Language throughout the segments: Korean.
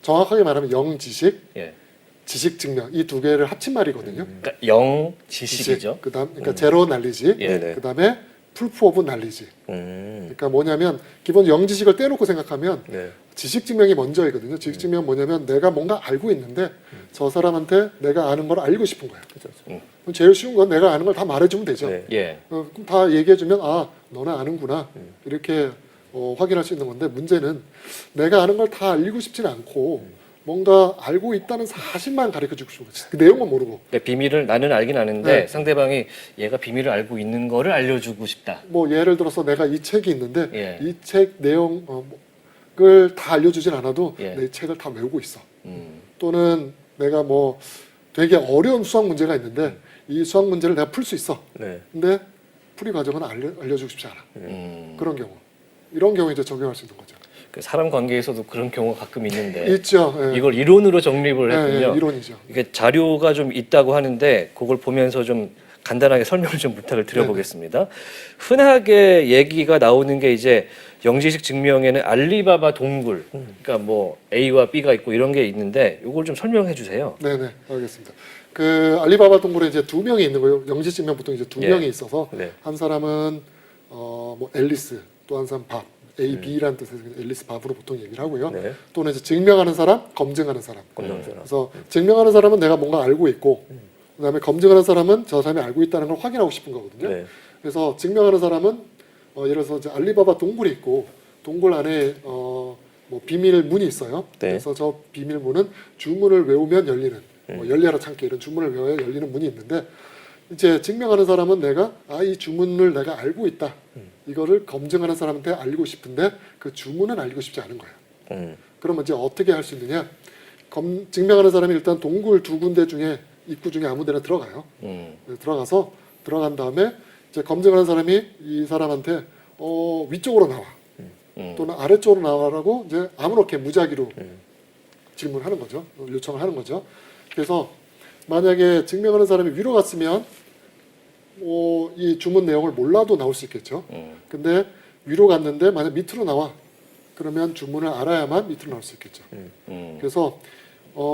정확하게 말하면 영지식, 예. 지식증명 이 두 개를 합친 말이거든요. 그러니까 영지식이죠. 그다음 그러니까 제로 날리지, 예. 그다음에 프루프 오브 날리지. 그러니까 뭐냐면 기본 영지식을 떼놓고 생각하면 네. 지식증명이 먼저이거든요. 지식증명은 뭐냐면 내가 뭔가 알고 있는데 저 사람한테 내가 아는 걸 알고 싶은 거예요. 그럼 제일 쉬운 건 내가 아는 걸 다 말해주면 되죠. 네. 예. 그럼 다 얘기해주면 아 너는 아는구나 이렇게 확인할 수 있는 건데 문제는 내가 아는 걸 다 알리고 싶지는 않고 뭔가 알고 있다는 사실만 가르쳐주고 싶은 거지. 그 내용은 모르고. 그러니까 비밀을 나는 알긴 아는데 네. 상대방이 얘가 비밀을 알고 있는 거를 알려주고 싶다. 뭐 예를 들어서 내가 이 책이 있는데 예. 이 책 내용을 다 알려주진 않아도 예. 내 책을 다 외우고 있어. 음. 또는 내가 뭐 되게 어려운 수학 문제가 있는데 이 수학 문제를 내가 풀 수 있어. 네. 근데 풀이 과정은 알려주고 싶지 않아. 그런 경우. 이런 경우에 이제 적용할 수 있는 거죠. 그 사람 관계에서도 그런 경우가 가끔 있는데 있죠. 예. 이걸 이론으로 정립을 예, 했군요. 예, 이론이죠. 이게 자료가 좀 있다고 하는데 그걸 보면서 좀 간단하게 설명을 좀 부탁을 드려보겠습니다. 흔하게 얘기가 나오는 게 이제 영지식 증명에는 알리바바 동굴, 그러니까 뭐 A와 B가 있고 이런 게 있는데 이걸 좀 설명해 주세요. 네네, 알겠습니다. 그 알리바바 동굴에 이제 두 명이 있는 거예요. 영지증명 보통 이제 두 예. 명이 있어서 네. 한 사람은 뭐 앨리스, 또 한 사람 밥, A, B라는 뜻에서 앨리스 밥으로 보통 얘기를 하고요. 네. 또는 이제 증명하는 사람, 검증하는 사람. 검증하는 사람. 그래서 증명하는 사람은 내가 뭔가 알고 있고, 그다음에 검증하는 사람은 저 사람이 알고 있다는 걸 확인하고 싶은 거거든요. 네. 그래서 증명하는 사람은 예를 들어서 이제 알리바바 동굴이 있고 동굴 안에 뭐 비밀 문이 있어요. 네. 그래서 저 비밀 문은 주문을 외우면 열리는 뭐 열려라 창게 이런 주문을 외워야 열리는 문이 있는데 이제 증명하는 사람은 내가 이 주문을 내가 알고 있다. 이거를 검증하는 사람한테 알리고 싶은데 그 주문은 알리고 싶지 않은 거예요. 그러면 이제 어떻게 할 수 있느냐? 증명하는 사람이 일단 동굴 두 군데 중에 입구 중에 아무데나 들어가요. 들어가서 들어간 다음에 이제 검증하는 사람이 이 사람한테 위쪽으로 나와 또는 아래쪽으로 나와라고 이제 아무렇게 무작위로 질문하는 거죠. 요청을 하는 거죠. 그래서 만약에 증명하는 사람이 위로 갔으면 이 주문 내용을 몰라도 나올 수 있겠죠. 근데 위로 갔는데 만약 밑으로 나와 그러면 주문을 알아야만 밑으로 나올 수 있겠죠. 그래서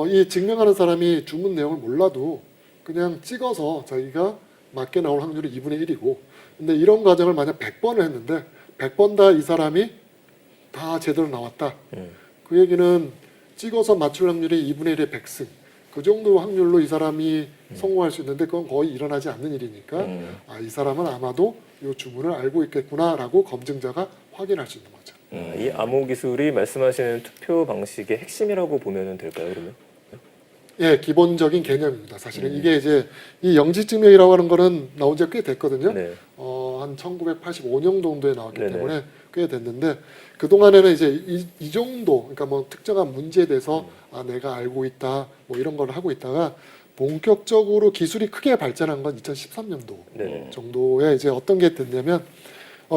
이 증명하는 사람이 주문 내용을 몰라도 그냥 찍어서 자기가 맞게 나올 확률이 2분의 1이고 근데 이런 과정을 만약 100번을 했는데 100번 다 이 사람이 다 제대로 나왔다. 그 얘기는 찍어서 맞출 확률이 2분의 1의 100승. 그 정도 확률로 이 사람이 성공할 수 있는데 그건 거의 일어나지 않는 일이니까 이 사람은 아마도 이 주문을 알고 있겠구나라고 검증자가 확인할 수 있는 거죠. 이 암호 기술이 말씀하시는 투표 방식의 핵심이라고 보면 될까요, 그러면? 예, 기본적인 개념입니다. 사실은 이게 이제 이 영지증명이라고 하는 거는 나온 지가 꽤 됐거든요. 네. 한 1985년 정도에 나왔기 네네. 때문에 꽤 됐는데 그 동안에는 이제 이 정도, 그러니까 뭐 특정한 문제에 대해서 내가 알고 있다, 뭐 이런 걸 하고 있다가 본격적으로 기술이 크게 발전한 건 2013년도 네네. 정도에 이제 어떤 게 됐냐면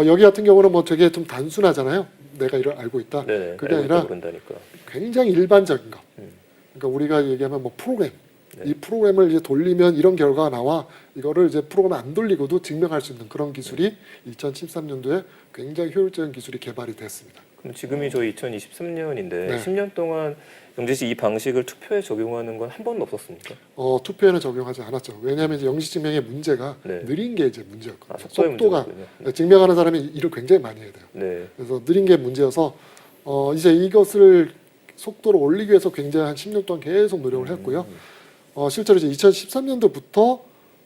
여기 같은 경우는 뭐 되게 좀 단순하잖아요. 내가 이걸 알고 있다. 네네. 그게 알고 있다고 아니라 그런다니까. 굉장히 일반적인 것. 그러니까 우리가 얘기하면 뭐 프로그램. 이 프로그램을 이제 돌리면 이런 결과가 나와. 이거를 이제 프로그램 안 돌리고도 증명할 수 있는 그런 기술이 2013년도에 굉장히 효율적인 기술이 개발이 됐습니다. 그럼 지금이 저희 2023년인데 네. 10년 동안 영지식 이 방식을 투표에 적용하는 건 한 번도 없었습니까? 투표에는 적용하지 않았죠. 왜냐하면 이제 영지증명의 문제가 네. 느린 게 이제 문제였거든요. 속도의 속도가 문제였군요. 증명하는 사람이 일을 굉장히 많이 해야 돼요. 네. 그래서 느린 게 문제여서 이제 이것을 속도를 올리기 위해서 굉장히 한 10년 동안 계속 노력을 했고요. 실제로 이제 2013년도부터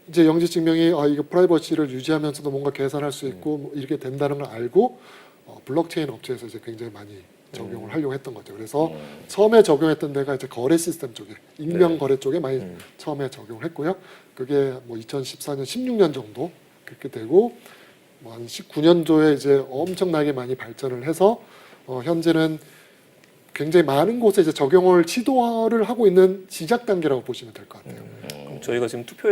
이제 영지증명이 이거 프라이버시를 유지하면서도 뭔가 계산할 수 있고 뭐 이렇게 된다는 걸 알고 블록체인 업체에서 이제 굉장히 많이 적용을 하려고 했던 거죠. 그래서 처음에 적용했던 데가 이제 거래 시스템 쪽에 익명 거래 쪽에 많이 처음에 적용을 했고요. 그게 뭐 2014년, 16년 정도 그렇게 되고 뭐 한 19년도에 이제 엄청나게 많이 발전을 해서 현재는 굉장히 많은 곳에 이제 적용을 시도를 하고 있는 시작 단계라고 보시면 될 것 같아요. 그럼 저희가 지금 투표에